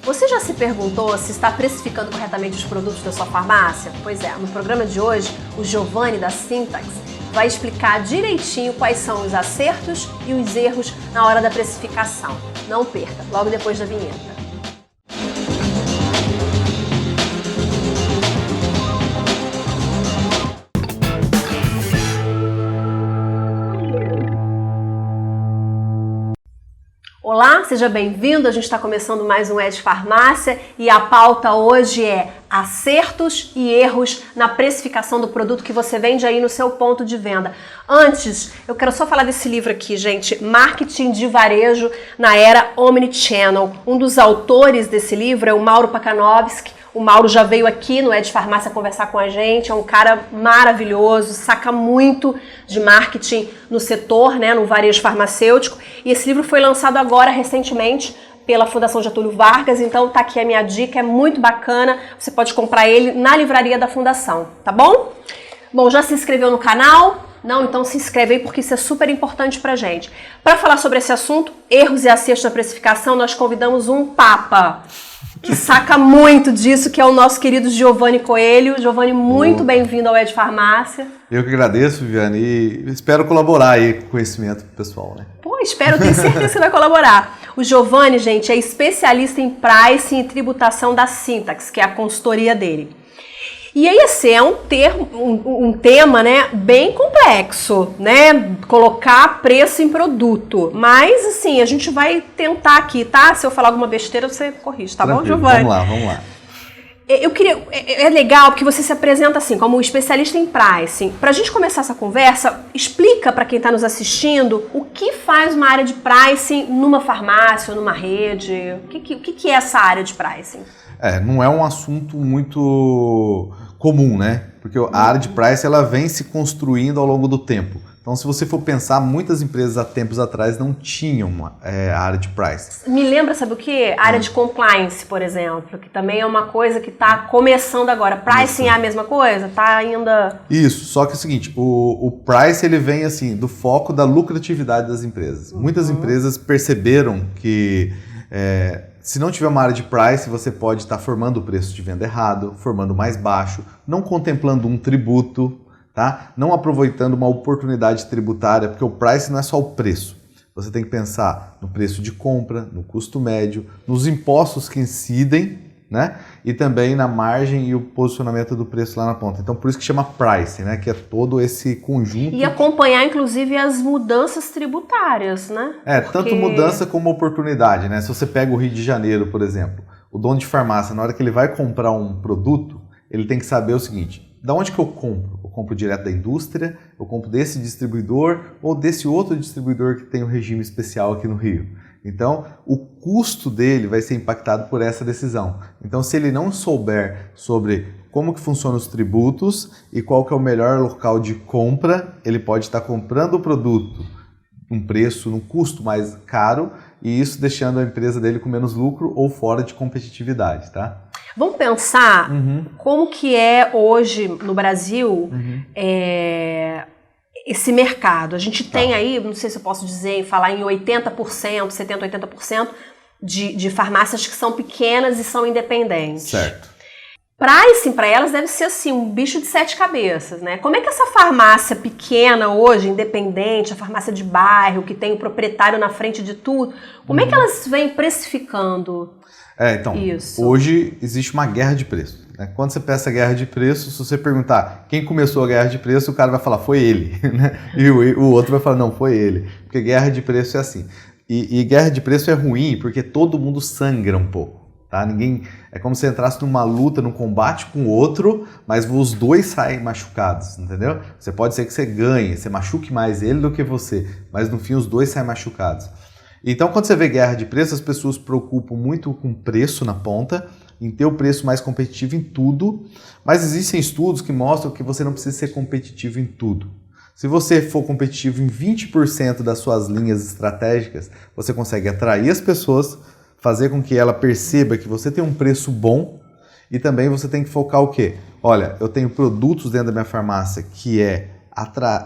Você já se perguntou se está precificando corretamente os produtos da sua farmácia? Pois é, no programa de hoje, o Giovanni da Syntax vai explicar direitinho quais são os acertos e os erros na hora da precificação. Não perca, logo depois da vinheta. Olá, seja bem-vindo. A gente está começando mais um Ed Farmácia e a pauta hoje é acertos e erros na precificação do produto que você vende aí no seu ponto de venda. Antes, eu quero só falar desse livro aqui, gente, Marketing de Varejo na Era Omnichannel. Um dos autores desse livro é o Mauro Pacanovski. O Mauro já veio aqui no Ed Farmácia conversar com a gente, é um cara maravilhoso, saca muito de marketing no setor, né, no varejo farmacêutico. E esse livro foi lançado agora, recentemente, pela Fundação Getúlio Vargas, então tá aqui a minha dica, é muito bacana, você pode comprar ele na livraria da Fundação, tá bom? Bom, já se inscreveu no canal? Não? Então se inscreve aí porque isso é super importante pra gente. Para falar sobre esse assunto, erros e acertos na precificação, nós convidamos um papa que saca muito disso, que é o nosso querido Giovanni Coelho. Giovanni, muito bem-vindo ao Ed Farmácia. Eu que agradeço, Viviane, e espero colaborar aí com o conhecimento pro pessoal, né? Pô, espero, tenho certeza que você vai colaborar. O Giovanni, gente, é especialista em pricing e tributação da Syntax, que é a consultoria dele. E aí, esse é um tema, né, bem complexo, né, colocar preço em produto. Mas, assim, a gente vai tentar aqui, tá? Se eu falar alguma besteira, você corrige, tá bom, Giovanni? Vamos lá. É legal porque você se apresenta assim, como um especialista em pricing. Pra gente começar essa conversa, explica para quem está nos assistindo o que faz uma área de pricing numa farmácia ou numa rede. O que é essa área de pricing? Não é um assunto muito comum, né? Porque a área de pricing ela vem se construindo ao longo do tempo. Então, se você for pensar, muitas empresas há tempos atrás não tinham a área de pricing. Me lembra, sabe o quê? A área de compliance, por exemplo, que também é uma coisa que está começando agora. Pricing é a mesma coisa? Está ainda... Isso, só que é o seguinte, o price ele vem assim do foco da lucratividade das empresas. Muitas empresas perceberam que se não tiver uma área de price, você pode estar formando o preço de venda errado, formando mais baixo, não contemplando um tributo, tá? Não aproveitando uma oportunidade tributária, porque o price não é só o preço. Você tem que pensar no preço de compra, no custo médio, nos impostos que incidem, né? E também na margem e o posicionamento do preço lá na ponta. Então, por isso que chama price, né? Que é todo esse conjunto. E acompanhar, inclusive, as mudanças tributárias, né? Tanto mudança como oportunidade, né? Se você pega o Rio de Janeiro, por exemplo, o dono de farmácia, na hora que ele vai comprar um produto, ele tem que saber o seguinte: da onde que eu compro? Eu compro direto da indústria, eu compro desse distribuidor ou desse outro distribuidor que tem um regime especial aqui no Rio. Então, o custo dele vai ser impactado por essa decisão. Então, se ele não souber sobre como que funcionam os tributos e qual que é o melhor local de compra, ele pode estar comprando o produto num preço, num custo mais caro, e isso deixando a empresa dele com menos lucro ou fora de competitividade, tá? Vamos pensar como que é hoje no Brasil esse mercado. A gente tem aí, não sei se eu posso dizer, falar em 80%, 70%, 80% de farmácias que são pequenas e são independentes. Certo. Pricing para elas deve ser assim, um bicho de 7 cabeças, né? Como é que essa farmácia pequena hoje, independente, a farmácia de bairro, que tem o proprietário na frente de tudo, como é que elas vêm precificando isso? Hoje existe uma guerra de preço. Quando você peça guerra de preço, se você perguntar quem começou a guerra de preço, o cara vai falar, foi ele. Né? E o outro vai falar, não, foi ele. Porque guerra de preço é assim. E guerra de preço é ruim porque todo mundo sangra um pouco. Tá? É como se entrasse numa luta, num combate com o outro, mas os dois saem machucados, entendeu? Você pode ser que você ganhe, você machuque mais ele do que você, mas no fim os dois saem machucados. Então, quando você vê guerra de preço, as pessoas se preocupam muito com preço na ponta, em ter o preço mais competitivo em tudo, mas existem estudos que mostram que você não precisa ser competitivo em tudo. Se você for competitivo em 20% das suas linhas estratégicas, você consegue atrair as pessoas, fazer com que ela perceba que você tem um preço bom e também você tem que focar o quê? Olha, eu tenho produtos dentro da minha farmácia que é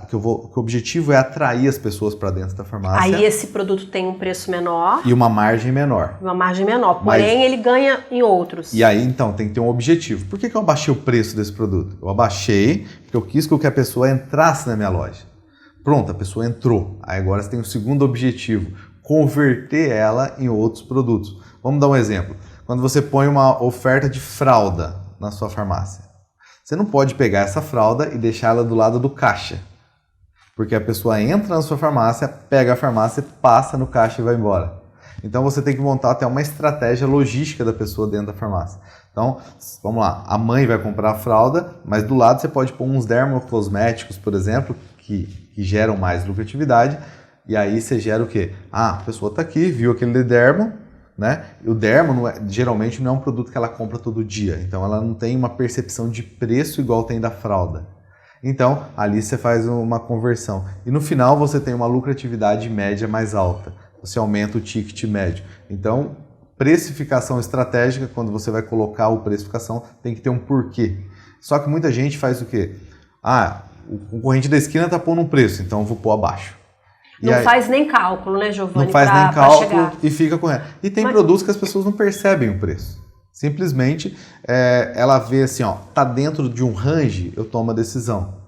que o objetivo é atrair as pessoas para dentro da farmácia. Aí esse produto tem um preço menor. E uma margem menor. Uma margem menor, porém ele ganha em outros. E aí, então, tem que ter um objetivo. Por que eu abaixei o preço desse produto? Eu abaixei porque eu quis que a pessoa entrasse na minha loja. Pronto, a pessoa entrou. Aí agora você tem o segundo objetivo, converter ela em outros produtos. Vamos dar um exemplo. Quando você põe uma oferta de fralda na sua farmácia, você não pode pegar essa fralda e deixar ela do lado do caixa. Porque a pessoa entra na sua farmácia, pega a farmácia, passa no caixa e vai embora. Então você tem que montar até uma estratégia logística da pessoa dentro da farmácia. Então, vamos lá, a mãe vai comprar a fralda, mas do lado você pode pôr uns dermocosméticos, por exemplo, que geram mais lucratividade. E aí você gera o quê? A pessoa está aqui, viu aquele dermo, né? O dermo geralmente não é um produto que ela compra todo dia, então ela não tem uma percepção de preço igual tem da fralda. Então ali você faz uma conversão e no final você tem uma lucratividade média mais alta, você aumenta o ticket médio. Então precificação estratégica, quando você vai colocar o precificação, tem que ter um porquê. Só que muita gente faz o quê? O concorrente da esquina está pondo um preço, então eu vou pôr abaixo. Não faz nem cálculo, né, Giovanni? Não faz nem cálculo e fica correto. E tem produtos que as pessoas não percebem o preço. Simplesmente ela vê assim, tá dentro de um range, eu tomo a decisão.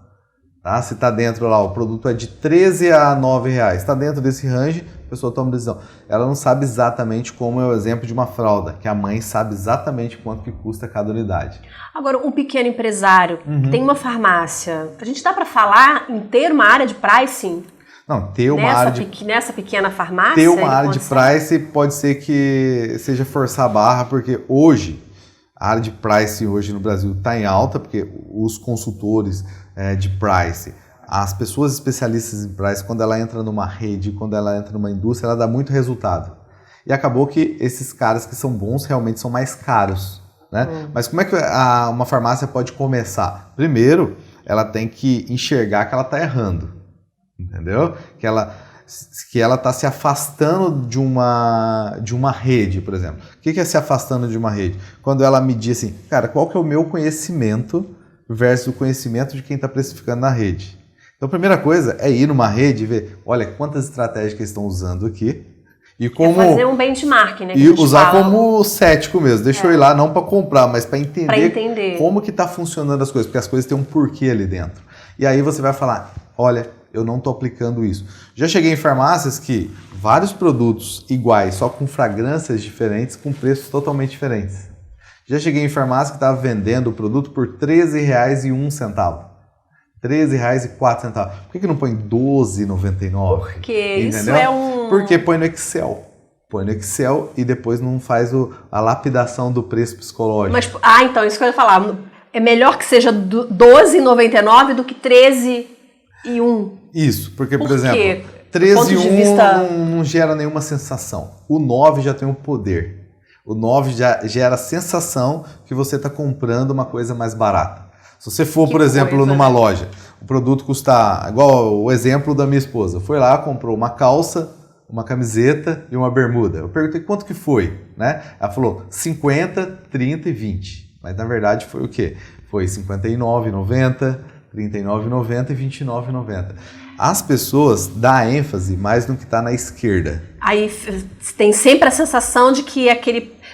Tá? Se tá dentro lá, o produto é de R$13 a R$9, está dentro desse range, a pessoa toma a decisão. Ela não sabe exatamente, como é o exemplo de uma fralda, que a mãe sabe exatamente quanto que custa cada unidade. Agora, um pequeno empresário que tem uma farmácia, a gente dá para falar em ter uma área de pricing? Não, ter uma área nessa pequena farmácia? Ter uma área de price pode ser que seja forçar a barra, porque hoje, a área de price hoje no Brasil está em alta, porque os consultores de price, as pessoas especialistas em price, quando ela entra numa rede, quando ela entra numa indústria, ela dá muito resultado. E acabou que esses caras que são bons realmente são mais caros, né? Mas como é que uma farmácia pode começar? Primeiro, ela tem que enxergar que ela está errando. Entendeu? Que ela está se afastando de uma rede, por exemplo. O que é se afastando de uma rede? Quando ela medir assim, cara, qual que é o meu conhecimento versus o conhecimento de quem está precificando na rede. Então a primeira coisa é ir numa rede e ver, olha, quantas estratégias que eles estão usando aqui. E como, fazer um benchmark, né? E usar como cético mesmo. Deixa eu ir lá não para comprar, mas para entender como que está funcionando as coisas. Porque as coisas têm um porquê ali dentro. E aí você vai falar, olha, eu não estou aplicando isso. Já cheguei em farmácias que vários produtos iguais, só com fragrâncias diferentes, com preços totalmente diferentes. Já cheguei em farmácia que estava vendendo o produto por R$13,01. R$13,04. Por que não põe R$12,99? Porque isso é um... Porque põe no Excel. Põe no Excel e depois não faz a lapidação do preço psicológico. Mas, então, isso que eu ia falar. É melhor que seja R$12,99 do que R$13,01. Isso, porque, por exemplo, 13,1 não gera nenhuma sensação. O 9 já tem um poder. O 9 já gera a sensação que você está comprando uma coisa mais barata. Se você for, por exemplo, numa loja, o produto custa, igual o exemplo da minha esposa, foi lá, comprou uma calça, uma camiseta e uma bermuda. Eu perguntei quanto que foi, né? Ela falou 50, 30 e 20. Mas na verdade foi o quê? Foi 59,90, 39,90 e 29,90. As pessoas dão ênfase mais no que está na esquerda. Aí tem sempre a sensação de que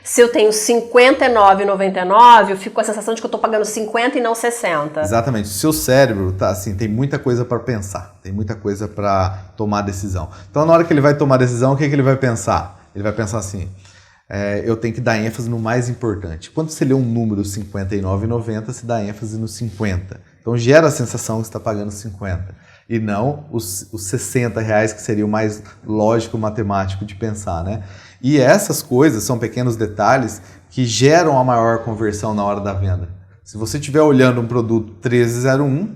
se eu tenho 59,99, eu fico com a sensação de que eu estou pagando 50 e não 60. Exatamente. O seu cérebro tá assim, tem muita coisa para pensar, tem muita coisa para tomar decisão. Então na hora que ele vai tomar decisão, o que ele vai pensar? Ele vai pensar assim, eu tenho que dar ênfase no mais importante. Quando você lê um número 59,90, você dá ênfase no 50. Então gera a sensação que você está pagando 50. E não os R$60, que seria o mais lógico matemático de pensar, né? E essas coisas são pequenos detalhes que geram a maior conversão na hora da venda. Se você estiver olhando um produto 13,01,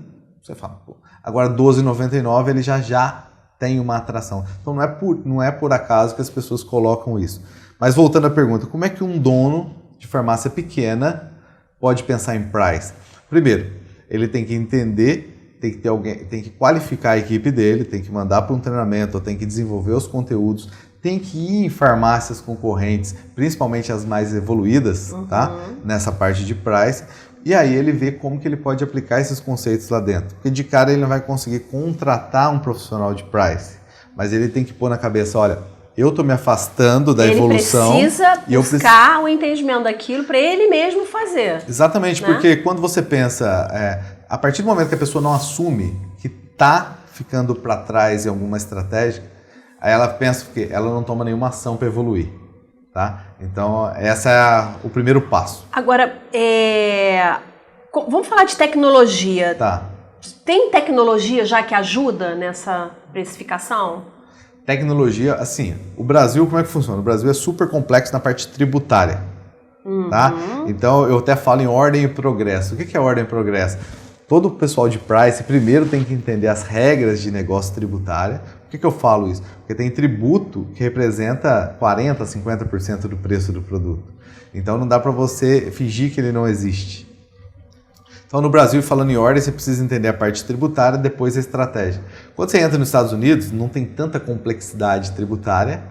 você fala, pô, agora 12,99 ele já tem uma atração. Então não é por acaso que as pessoas colocam isso. Mas voltando à pergunta, como é que um dono de farmácia pequena pode pensar em price? Primeiro, ele tem que entender, tem que ter alguém, tem que qualificar a equipe dele, tem que mandar para um treinamento, tem que desenvolver os conteúdos, tem que ir em farmácias concorrentes, principalmente as mais evoluídas, tá? Nessa parte de price, E aí ele vê como que ele pode aplicar esses conceitos lá dentro. Porque de cara ele não vai conseguir contratar um profissional de price, mas ele tem que pôr na cabeça, olha, eu estou me afastando da evolução. Ele precisa buscar o entendimento daquilo para ele mesmo fazer. Exatamente, né? Porque quando você pensa, a partir do momento que a pessoa não assume que está ficando para trás em alguma estratégia, aí ela pensa que ela não toma nenhuma ação para evoluir. Tá? Então, esse é o primeiro passo. Agora, vamos falar de tecnologia. Tá. Tem tecnologia já que ajuda nessa precificação? Tecnologia, assim, o Brasil, como é que funciona? O Brasil é super complexo na parte tributária, tá? Então, eu até falo em ordem e progresso. O que é ordem e progresso? Todo o pessoal de price primeiro tem que entender as regras de negócio tributário. Por que eu falo isso? Porque tem tributo que representa 40%, 50% do preço do produto. Então, não dá para você fingir que ele não existe. Então, no Brasil, falando em ordem, você precisa entender a parte tributária, depois a estratégia. Quando você entra nos Estados Unidos, não tem tanta complexidade tributária,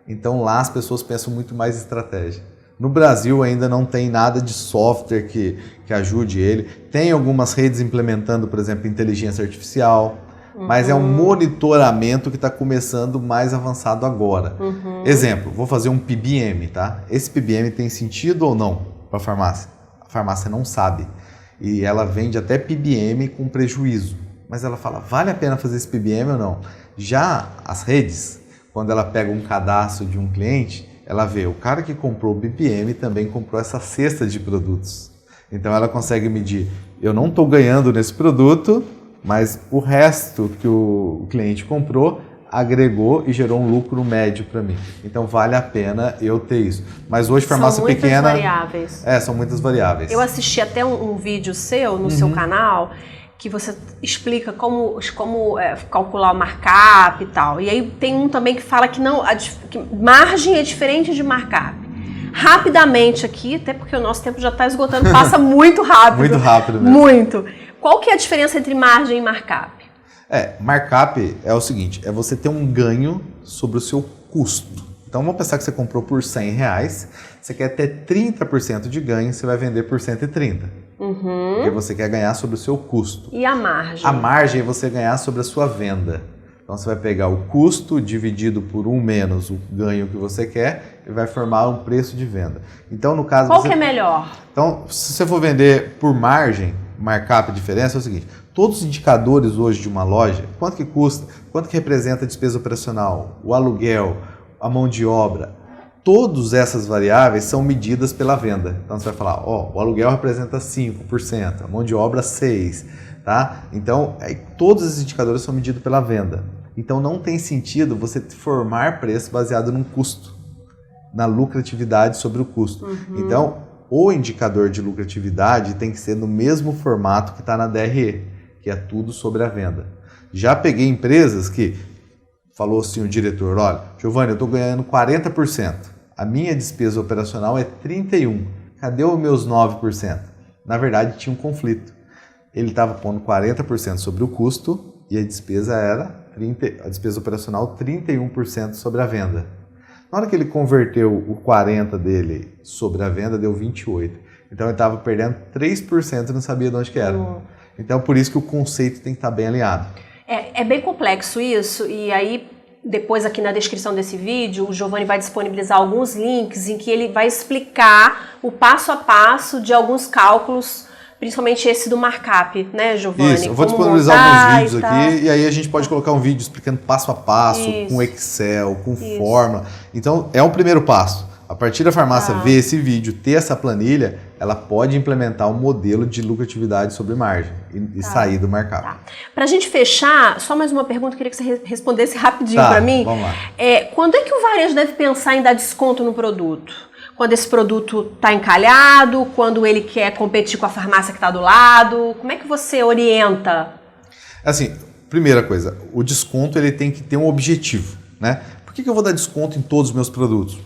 então lá as pessoas pensam muito mais em estratégia. No Brasil ainda não tem nada de software que ajude ele. Tem algumas redes implementando, por exemplo, inteligência artificial, mas é um monitoramento que está começando mais avançado agora. Exemplo, vou fazer um PBM, tá? Esse PBM tem sentido ou não para a farmácia? A farmácia não sabe. E ela vende até PBM com prejuízo. Mas ela fala, vale a pena fazer esse PBM ou não? Já as redes, quando ela pega um cadastro de um cliente, ela vê, o cara que comprou o PBM também comprou essa cesta de produtos. Então ela consegue medir, eu não estou ganhando nesse produto, mas o resto que o cliente comprou agregou e gerou um lucro médio para mim. Então vale a pena eu ter isso. Mas hoje farmácia pequena... São muitas variáveis. São muitas variáveis. Eu assisti até um vídeo seu, no seu canal, que você explica como calcular o markup e tal. E aí tem um também que fala que que margem é diferente de markup. Rapidamente aqui, até porque o nosso tempo já está esgotando, passa muito rápido. Muito rápido mesmo. Muito. Qual que é a diferença entre margem e markup? Markup é o seguinte, é você ter um ganho sobre o seu custo. Então vamos pensar que você comprou por R$100, você quer ter 30% de ganho, você vai vender por 130. Porque você quer ganhar sobre o seu custo. E a margem? A margem é você ganhar sobre a sua venda. Então você vai pegar o custo dividido por 1 menos o ganho que você quer e vai formar um preço de venda. Então no caso... Qual que é melhor? Então se você for vender por margem, markup, diferença é o seguinte, todos os indicadores hoje de uma loja, quanto que custa, quanto que representa a despesa operacional, o aluguel, a mão de obra, todas essas variáveis são medidas pela venda. Então você vai falar, o aluguel representa 5%, a mão de obra 6%, tá? Então todos esses indicadores são medidos pela venda. Então não tem sentido você formar preço baseado num custo, na lucratividade sobre o custo. Então o indicador de lucratividade tem que ser no mesmo formato que está na DRE, que é tudo sobre a venda. Já peguei empresas que falou assim o diretor, olha, Giovanni, eu estou ganhando 40%, a minha despesa operacional é 31%, cadê os meus 9%? Na verdade tinha um conflito. Ele estava pondo 40% sobre o custo e a despesa a despesa operacional 31% sobre a venda. Na hora que ele converteu o 40% dele sobre a venda, deu 28%. Então ele estava perdendo 3% e não sabia de onde que era. Então por isso que o conceito tem que estar bem alinhado. É bem complexo isso, e aí depois aqui na descrição desse vídeo o Giovanni vai disponibilizar alguns links em que ele vai explicar o passo a passo de alguns cálculos, principalmente esse do markup, né, Giovanni? Isso, eu vou disponibilizar alguns vídeos aqui e aí a gente pode colocar um vídeo explicando passo a passo, com Excel, com fórmula. Então é um primeiro passo. A partir da farmácia ver esse vídeo, ter essa planilha, ela pode implementar um modelo de lucratividade sobre margem e sair do markup. Para a gente fechar, só mais uma pergunta, eu queria que você respondesse rapidinho para mim. Vamos lá. Quando é que o varejo deve pensar em dar desconto no produto? Quando esse produto está encalhado, quando ele quer competir com a farmácia que está do lado, como é que você orienta? Assim, primeira coisa, o desconto ele tem que ter um objetivo, né? Por que eu vou dar desconto em todos os meus produtos?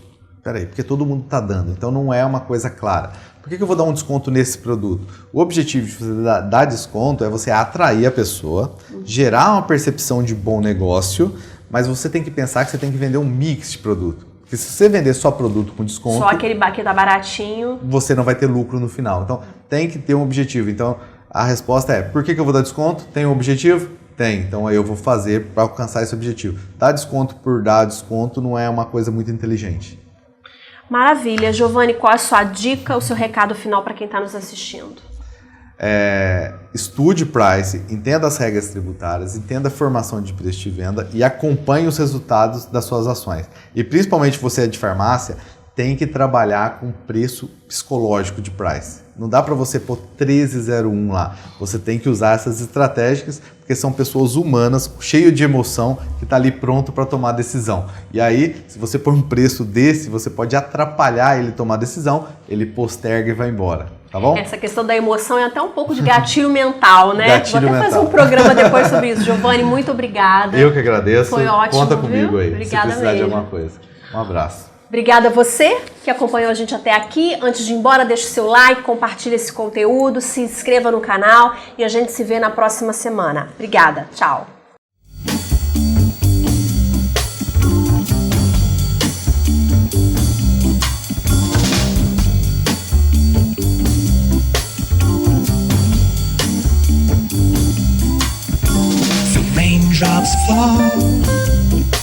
Peraí, porque todo mundo está dando, então não é uma coisa clara. Por que eu vou dar um desconto nesse produto? O objetivo de você dar desconto é você atrair a pessoa, gerar uma percepção de bom negócio, mas você tem que pensar que você tem que vender um mix de produto. Porque se você vender só produto com desconto... Só aquele que tá baratinho. Você não vai ter lucro no final. Então, tem que ter um objetivo. Então, a resposta é, por que eu vou dar desconto? Tem um objetivo? Tem. Então, aí eu vou fazer para alcançar esse objetivo. Dar desconto por dar desconto não é uma coisa muito inteligente. Maravilha. Giovanni, qual é a sua dica, o seu recado final para quem está nos assistindo? Estude price, entenda as regras tributárias, entenda a formação de preço de venda e acompanhe os resultados das suas ações. E principalmente você de farmácia, tem que trabalhar com preço psicológico de price. Não dá para você pôr 13,01 lá. Você tem que usar essas estratégias, porque são pessoas humanas, cheias de emoção, que está ali pronto para tomar decisão. E aí, se você pôr um preço desse, você pode atrapalhar ele tomar decisão, ele posterga e vai embora. Tá bom? Essa questão da emoção é até um pouco de gatilho mental, né? Gatilho Vou até mental. fazer um programa depois sobre isso. Giovanni, muito obrigada. Eu que agradeço. Foi ótimo, Conta comigo viu? aí, Obrigada se precisar mesmo. de alguma coisa. Um abraço. Obrigada a você que acompanhou a gente até aqui. Antes de ir embora, deixe seu like, compartilhe esse conteúdo, se inscreva no canal e a gente se vê na próxima semana. Obrigada. Tchau. Raindrops fall